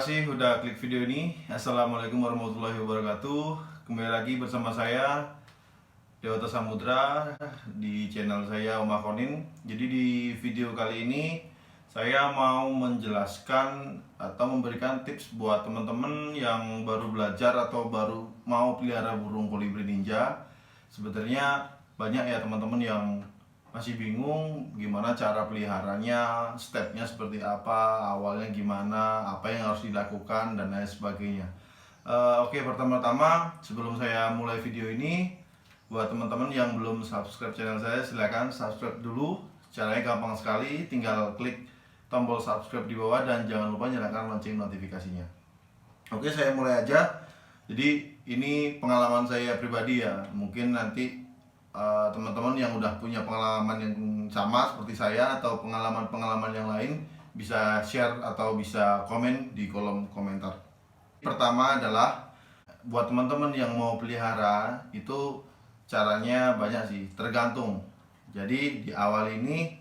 kasih udah klik video ini. Assalamualaikum warahmatullahi wabarakatuh. Kembali lagi bersama saya Dewata Samudra di channel saya Om Akonin. Jadi di video kali ini saya mau menjelaskan atau memberikan tips buat teman-teman yang baru belajar atau baru mau pelihara burung kolibri ninja. Sebenarnya banyak ya teman-teman yang masih bingung gimana cara peliharanya, stepnya seperti apa, awalnya gimana, apa yang harus dilakukan dan lain sebagainya. Oke, pertama-tama sebelum saya mulai video ini, buat teman-teman yang belum subscribe channel saya, silahkan subscribe dulu. Caranya gampang sekali, tinggal klik tombol subscribe di bawah dan jangan lupa nyalakan lonceng notifikasinya. Oke, saya mulai aja. Jadi ini pengalaman saya pribadi ya, mungkin nanti teman-teman yang udah punya pengalaman yang sama seperti saya atau pengalaman-pengalaman yang lain bisa share atau bisa komen di kolom komentar. Pertama adalah buat teman-teman yang mau pelihara itu caranya banyak sih, tergantung. Jadi di awal ini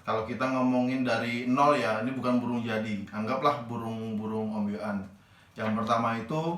kalau kita ngomongin dari nol ya, ini bukan burung jadi, anggaplah burung-burung ombyoan. Yang pertama itu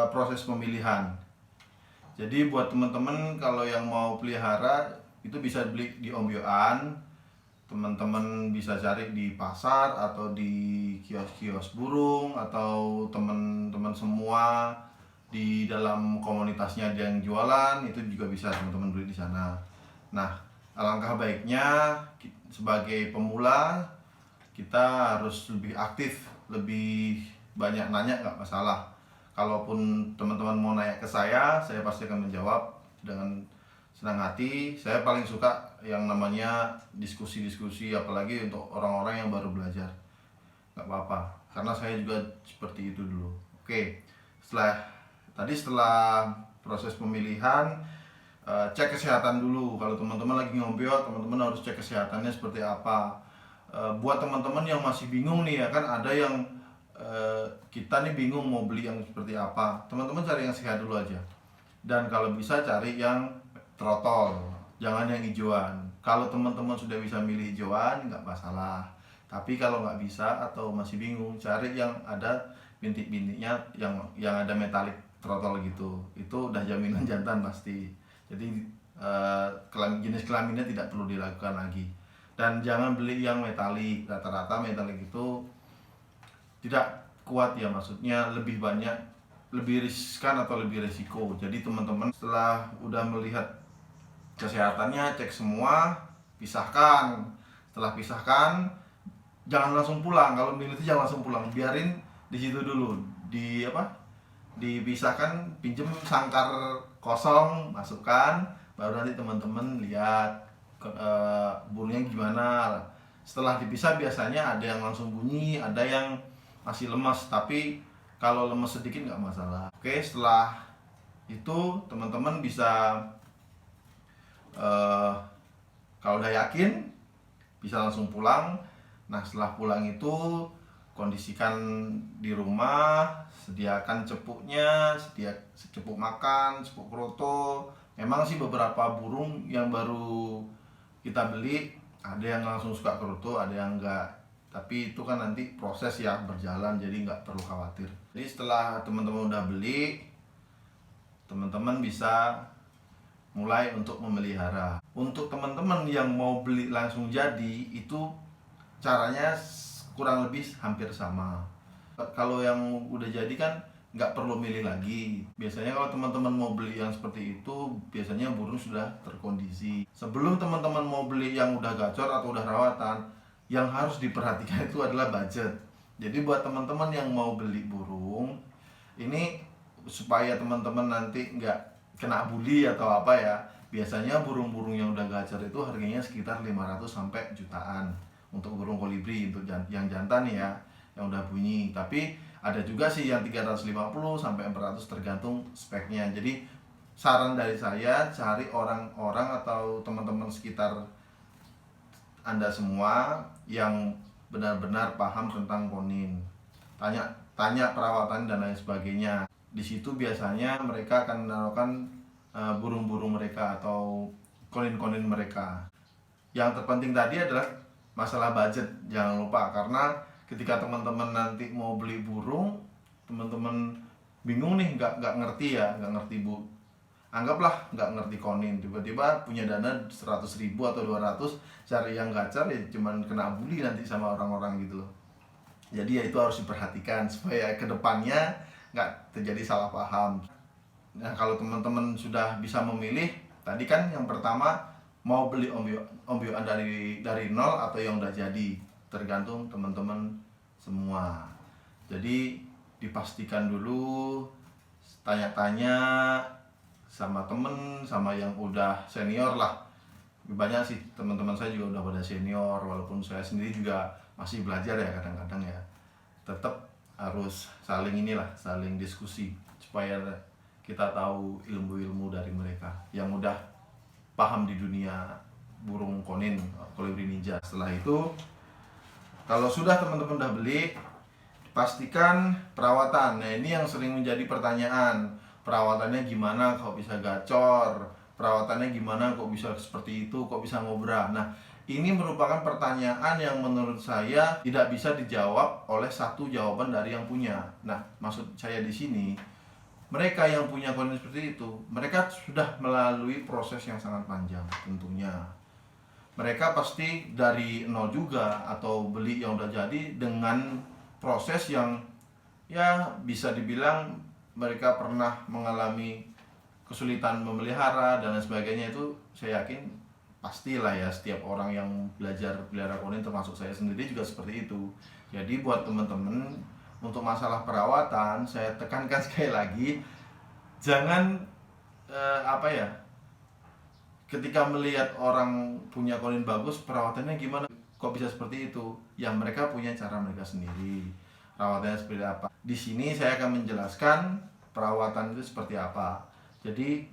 proses pemilihan. Jadi buat teman-teman kalau yang mau pelihara itu bisa beli di ombyoan, teman-teman bisa cari di pasar atau di kios-kios burung atau teman-teman semua di dalam komunitasnya ada yang jualan, itu juga bisa teman-teman beli di sana. Nah, alangkah baiknya sebagai pemula kita harus lebih aktif, lebih banyak nanya, nggak masalah. Kalaupun teman-teman mau nanya ke saya pasti akan menjawab dengan senang hati. Saya paling suka yang namanya diskusi-diskusi, apalagi untuk orang-orang yang baru belajar. Nggak apa-apa, karena saya juga seperti itu dulu. Oke, setelah proses pemilihan, cek kesehatan dulu. Kalau teman-teman lagi ngombyo, teman-teman harus cek kesehatannya seperti apa. Buat teman-teman yang masih bingung nih ya kan, ada yang kita nih bingung mau beli yang seperti apa, teman-teman cari yang sehat dulu aja. Dan kalau bisa cari yang trotol, jangan yang hijauan. Kalau teman-teman sudah bisa milih hijauan nggak masalah, tapi kalau nggak bisa atau masih bingung, cari yang ada bintik-bintiknya, yang ada metalik trotol gitu. Itu udah jaminan jantan pasti. Jadi jenis kelaminnya tidak perlu dilakukan lagi. Dan jangan beli yang metalik, rata-rata metalik itu tidak kuat ya, maksudnya lebih banyak, lebih riskan atau lebih resiko. Jadi teman-teman setelah udah melihat kesehatannya, cek semua, pisahkan. Setelah pisahkan, jangan langsung pulang. Kalau milih itu jangan langsung pulang, biarin di situ dulu, dipisahkan, pinjem sangkar kosong, masukkan, baru nanti teman-teman lihat burungnya gimana. Setelah dipisah biasanya ada yang langsung bunyi, ada yang masih lemas, tapi kalau lemas sedikit nggak masalah. Oke, setelah itu teman-teman bisa kalau udah yakin bisa langsung pulang. Nah, setelah pulang itu kondisikan di rumah, sediakan cepuknya, cepuk makan, cepuk kroto. Memang sih beberapa burung yang baru kita beli ada yang langsung suka kroto, ada yang enggak. Tapi itu kan nanti proses ya, berjalan, jadi nggak perlu khawatir. Jadi setelah teman-teman udah beli, teman-teman bisa mulai untuk memelihara. Untuk teman-teman yang mau beli langsung jadi, itu caranya kurang lebih hampir sama. Kalau yang udah jadi kan nggak perlu milih lagi. Biasanya kalau teman-teman mau beli yang seperti itu, biasanya burung sudah terkondisi. Sebelum teman-teman mau beli yang udah gacor atau udah rawatan, yang harus diperhatikan itu adalah budget. Jadi buat teman-teman yang mau beli burung ini, supaya teman-teman nanti nggak kena bully atau apa ya, biasanya burung-burung yang udah gacor itu harganya sekitar 500 sampai jutaan untuk burung kolibri, untuk yang jantan ya, yang udah bunyi. Tapi ada juga sih yang 350 sampai 400 tergantung speknya. Jadi saran dari saya, cari orang-orang atau teman-teman sekitar Anda semua yang benar-benar paham tentang konin. Tanya perawatan dan lain sebagainya. Di situ biasanya mereka akan menaruhkan burung-burung mereka atau konin-konin mereka. Yang terpenting tadi adalah masalah budget, jangan lupa, karena ketika teman-teman nanti mau beli burung, teman-teman bingung nih, nggak ngerti ya, nggak ngerti bu, anggaplah nggak ngerti konin, tiba-tiba punya dana 100.000 atau 200, cari yang gacor ya cuman kena bully nanti sama orang-orang gitu loh. Jadi ya itu harus diperhatikan supaya kedepannya nggak terjadi salah paham. Nah, kalau teman-teman sudah bisa memilih, tadi kan yang pertama mau beli ombyoan dari nol atau yang udah jadi, tergantung teman-teman semua. Jadi dipastikan dulu, tanya-tanya sama temen, sama yang udah senior lah. Banyak sih teman-teman saya juga udah pada senior, walaupun saya sendiri juga masih belajar ya kadang-kadang ya. Tetap harus saling saling diskusi supaya kita tahu ilmu-ilmu dari mereka yang udah paham di dunia burung konin, kolibri ninja. Setelah itu, kalau sudah teman-teman udah beli, pastikan perawatan. Nah, ini yang sering menjadi pertanyaan. Perawatannya gimana kok bisa gacor? Perawatannya gimana kok bisa seperti itu? Kok bisa ngobra? Nah, ini merupakan pertanyaan yang menurut saya tidak bisa dijawab oleh satu jawaban dari yang punya. Nah, maksud saya di sini, mereka yang punya konin seperti itu, mereka sudah melalui proses yang sangat panjang tentunya. Mereka pasti dari nol juga atau beli yang udah jadi dengan proses yang ya bisa dibilang mereka pernah mengalami kesulitan memelihara dan lain sebagainya. Itu saya yakin pastilah ya, setiap orang yang belajar pelihara konin termasuk saya sendiri juga seperti itu. Jadi buat teman-teman, untuk masalah perawatan saya tekankan sekali lagi, jangan ketika melihat orang punya konin bagus, perawatannya gimana, kok bisa seperti itu? Yang mereka punya cara mereka sendiri, perawatannya seperti apa. Di sini saya akan menjelaskan perawatan itu seperti apa. Jadi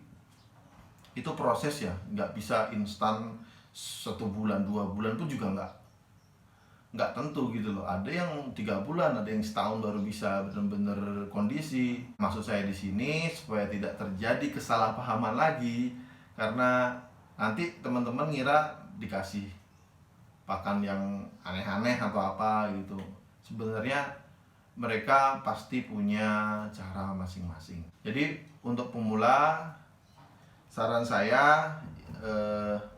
itu proses ya, nggak bisa instan 1 bulan 2 bulan, itu juga nggak tentu gitu loh. Ada yang 3 bulan, ada yang setahun baru bisa benar-benar kondisi. Maksud saya di sini supaya tidak terjadi kesalahpahaman lagi, karena nanti teman-teman ngira dikasih pakan yang aneh-aneh atau apa gitu. Sebenarnya mereka pasti punya cara masing-masing. Jadi untuk pemula, saran saya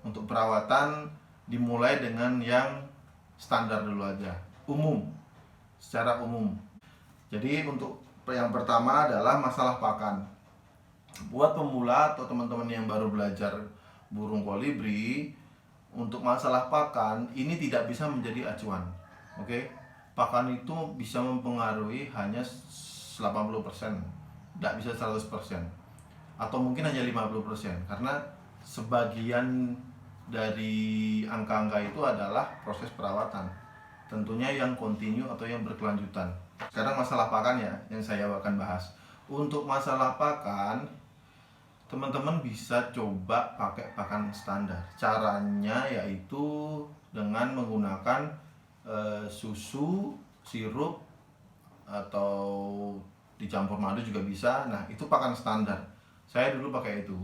untuk perawatan dimulai dengan yang standar dulu aja, umum, secara umum. Jadi untuk yang pertama adalah masalah pakan. Buat pemula atau teman-teman yang baru belajar burung kolibri, untuk masalah pakan ini tidak bisa menjadi acuan. Oke? Pakan itu bisa mempengaruhi hanya 80%, tidak bisa 100%, atau mungkin hanya 50%, karena sebagian dari angka-angka itu adalah proses perawatan, tentunya yang kontinu atau yang berkelanjutan. Sekarang masalah pakan ya, yang saya akan bahas. Untuk masalah pakan, teman-teman bisa coba pakai pakan standar. Caranya yaitu dengan menggunakan susu, sirup, atau dicampur madu juga bisa. Nah, itu pakan standar. Saya dulu pakai itu.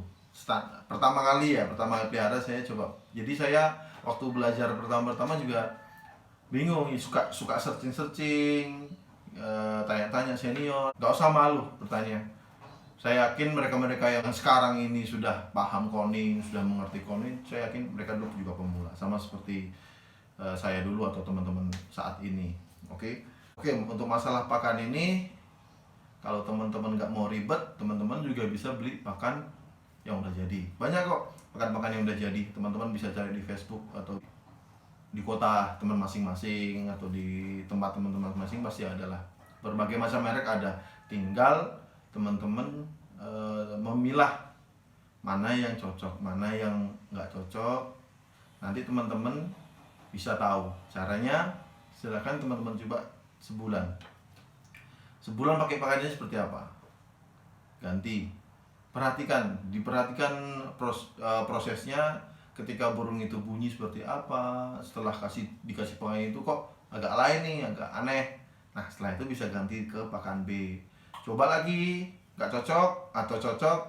Pertama kali pelihara saya coba. Jadi saya waktu belajar pertama juga bingung, suka searching, tanya-tanya senior. Gak usah malu bertanya. Saya yakin mereka-mereka yang sekarang ini sudah paham konin, sudah mengerti konin, saya yakin mereka dulu juga pemula, sama seperti saya dulu atau teman-teman saat ini. Oke, untuk masalah pakan ini, kalau teman-teman nggak mau ribet, teman-teman juga bisa beli pakan yang udah jadi. Banyak kok pakan-pakan yang udah jadi, teman-teman bisa cari di Facebook atau di kota teman masing-masing atau di tempat teman-teman masing-masing pasti ada lah. Berbagai macam merek ada. Tinggal teman-teman memilah mana yang cocok, mana yang nggak cocok. Nanti teman-teman bisa tahu caranya. Silakan teman-teman coba sebulan pakai pakannya seperti apa, ganti, diperhatikan prosesnya. Ketika burung itu bunyi seperti apa, setelah dikasih pakan itu kok agak lain nih, agak aneh. Nah, setelah itu bisa ganti ke pakan B. Coba lagi, nggak cocok atau cocok.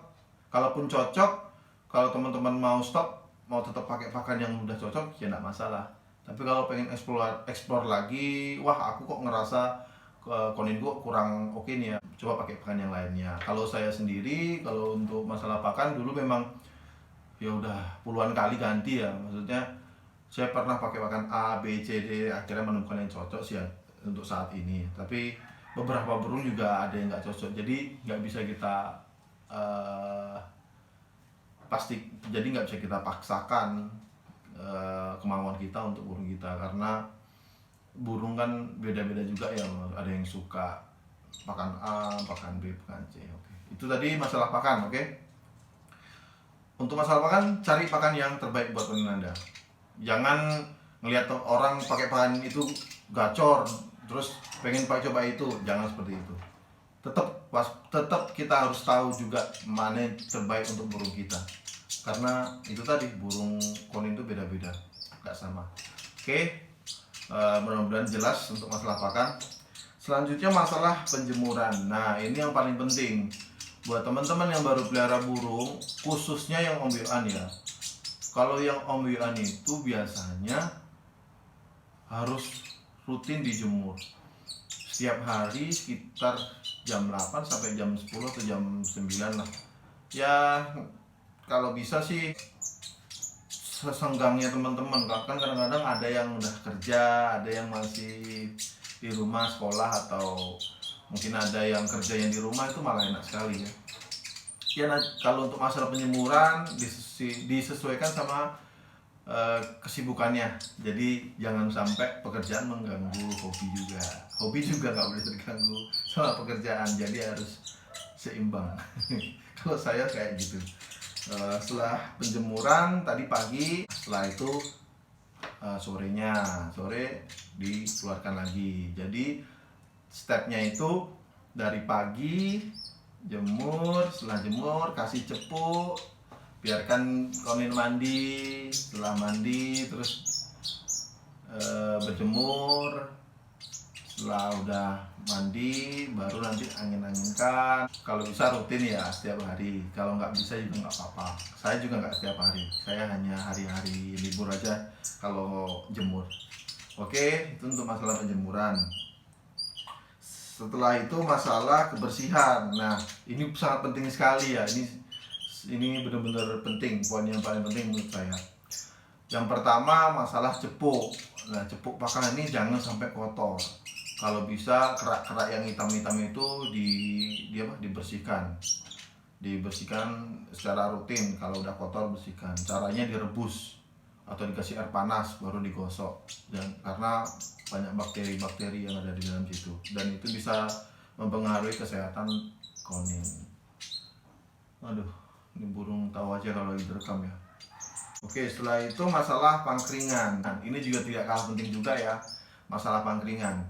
Kalaupun cocok, kalau teman-teman mau stop, mau tetap pakai pakan yang udah cocok, ya nggak masalah. Tapi kalau pengen explore lagi, wah aku kok ngerasa konin gua kurang oke nih ya, coba pakai pakan yang lainnya. Kalau saya sendiri, kalau untuk masalah pakan dulu memang ya udah puluhan kali ganti ya, maksudnya saya pernah pakai pakan A, B, C, D, akhirnya menemukan yang cocok sih ya untuk saat ini. Tapi beberapa burung juga ada yang nggak cocok, jadi nggak bisa kita pasti, jadi nggak bisa kita paksakan kemauan kita untuk burung kita, karena burung kan beda-beda juga ya, ada yang suka pakan A, pakan B, pakan C. Oke. Itu tadi masalah pakan, oke. Untuk masalah pakan, cari pakan yang terbaik buat konin Anda. Jangan ngelihat orang pakai pakan itu gacor terus pengen coba itu, jangan seperti itu. Tetap kita harus tahu juga mana yang terbaik untuk burung kita, karena itu tadi burung konin itu beda-beda, nggak sama. Oke, mudah-mudahan jelas untuk masalah pakan. Selanjutnya masalah penjemuran. Nah, ini yang paling penting buat teman-teman yang baru pelihara burung, khususnya yang ombyuan ya. Kalau yang ombyuan itu biasanya harus rutin dijemur setiap hari sekitar jam 8 sampai jam 10 atau jam 9 lah ya. Kalau bisa sih sesenggangnya teman-teman, kan kadang-kadang ada yang udah kerja, ada yang masih di rumah sekolah, atau mungkin ada yang kerja yang di rumah, itu malah enak sekali ya. Nah, kalau untuk masalah penjemuran disesuaikan sama kesibukannya, jadi jangan sampai pekerjaan mengganggu hobi juga nggak boleh terganggu sama pekerjaan, jadi harus seimbang. Kalau saya kayak gitu, setelah penjemuran tadi pagi, setelah itu sore dikeluarkan lagi. Jadi stepnya itu dari pagi jemur, setelah jemur kasih cepu, biarkan konin mandi, setelah mandi terus berjemur, setelah udah mandi baru nanti angin-anginkan. Kalau bisa rutin ya setiap hari, kalau nggak bisa juga nggak apa-apa. Saya juga nggak setiap hari, saya hanya hari-hari libur aja kalau jemur. Oke, itu untuk masalah penjemuran. Setelah itu masalah kebersihan. Nah, ini sangat penting sekali ya, ini benar-benar penting, poin yang paling penting menurut saya. Yang pertama masalah cepuk. Nah, cepuk pakan ini jangan sampai kotor. Kalau bisa kerak-kerak yang hitam-hitam itu dibersihkan secara rutin. Kalau udah kotor bersihkan. Caranya direbus atau dikasih air panas baru digosok. Dan karena banyak bakteri-bakteri yang ada di dalam situ, dan itu bisa mempengaruhi kesehatan konin. Aduh, ini burung tahu aja kalau lagi direkam ya. Oke, setelah itu masalah pangkringan. Nah, ini juga tidak kalah penting juga ya, masalah pangkringan.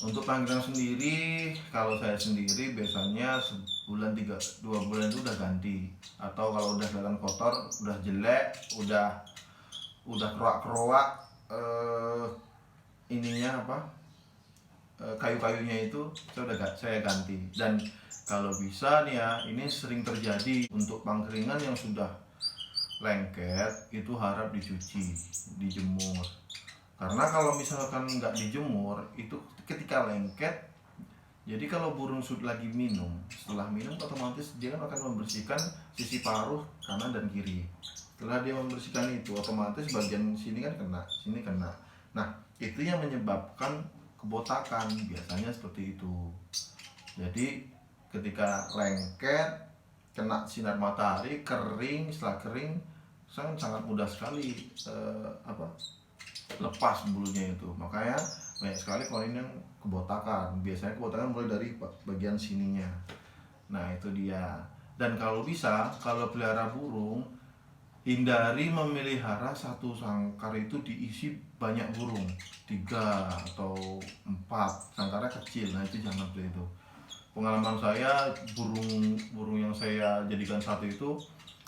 Untuk pangkringan sendiri, kalau saya sendiri biasanya sebulan 2 bulan itu udah ganti. Atau kalau udah kelihatan kotor, udah jelek, udah keroak-keroak, kayu-kayunya itu saya ganti. Dan kalau bisa nih ya, ini sering terjadi untuk pangkringan yang sudah lengket itu harap dicuci, dijemur. Karena kalau misalkan nggak dijemur itu ketika lengket, jadi kalau burung sudah lagi minum, setelah minum otomatis dia kan akan membersihkan sisi paruh kanan dan kiri. Setelah dia membersihkan itu, otomatis bagian sini kan kena, sini kena. Nah, itu yang menyebabkan kebotakan, biasanya seperti itu. Jadi ketika lengket, kena sinar matahari, kering, setelah kering sangat mudah sekali lepas bulunya itu. Makanya banyak sekali konin yang kebotakan. Biasanya kebotakan mulai dari bagian sininya. Nah, itu dia. Dan kalau bisa, kalau pelihara burung, hindari memelihara satu sangkar itu diisi banyak burung, 3 atau 4 sangkarnya kecil. Nah, itu jangan seperti itu. Pengalaman saya, burung yang saya jadikan satu itu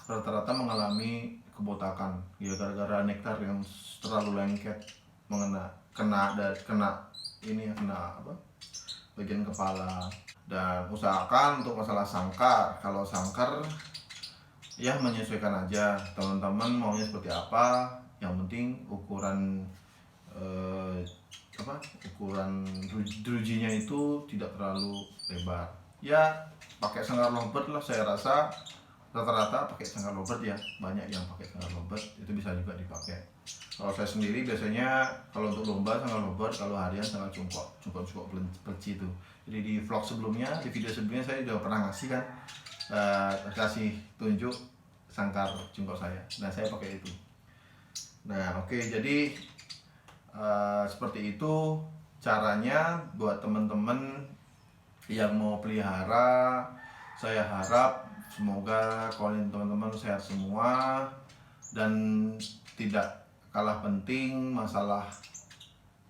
rata-rata mengalami kebotakan ya, gara-gara nektar yang terlalu lengket kena bagian kepala. Dan usahakan untuk masalah sangkar, kalau sangkar ya menyesuaikan aja teman-teman maunya seperti apa, yang penting ukuran eh, ukuran jerujinya itu tidak terlalu lebar. Ya pakai sangkar lovebird lah, saya rasa rata-rata pakai sangkar lovebird ya, banyak yang pakai sangkar lovebird, itu bisa juga dipakai. Kalau saya sendiri biasanya kalau untuk lomba sangkar lovebird, kalau harian sangkar cungkok peleci itu. Jadi di vlog sebelumnya, di video sebelumnya saya sudah pernah ngasih kan, kasih tunjuk sangkar cungkok saya. Nah saya pakai itu. Nah oke, jadi seperti itu caranya buat teman-teman yang mau pelihara. Saya harap semoga konin teman-teman sehat semua, dan tidak kalah penting masalah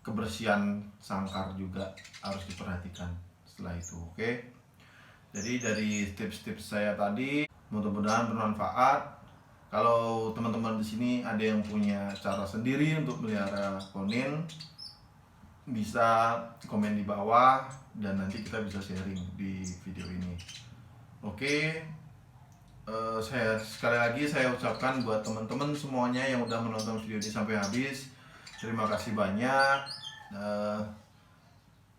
kebersihan sangkar juga harus diperhatikan setelah itu. Oke, jadi dari tips-tips saya tadi mudah-mudahan bermanfaat. Kalau teman-teman di sini ada yang punya cara sendiri untuk melihara konin, bisa komen di bawah dan nanti kita bisa sharing di video ini. Oke, saya sekali lagi saya ucapkan buat teman-teman semuanya yang udah menonton video ini sampai habis, terima kasih banyak.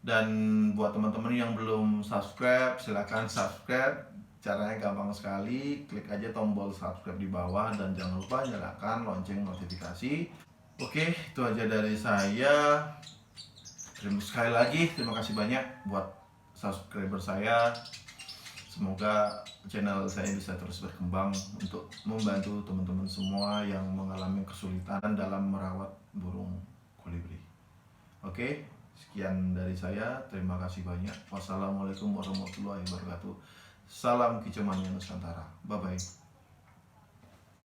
Dan buat teman-teman yang belum subscribe, silahkan subscribe. Caranya gampang sekali, klik aja tombol subscribe di bawah dan jangan lupa nyalakan lonceng notifikasi. Oke, itu aja dari saya. Sekali lagi terima kasih banyak buat subscriber saya. Semoga channel saya bisa terus berkembang untuk membantu teman-teman semua yang mengalami kesulitan dalam merawat burung kolibri. Oke, sekian dari saya. Terima kasih banyak. Wassalamualaikum warahmatullahi wabarakatuh. Salam Kicau Mania Nusantara. Bye bye.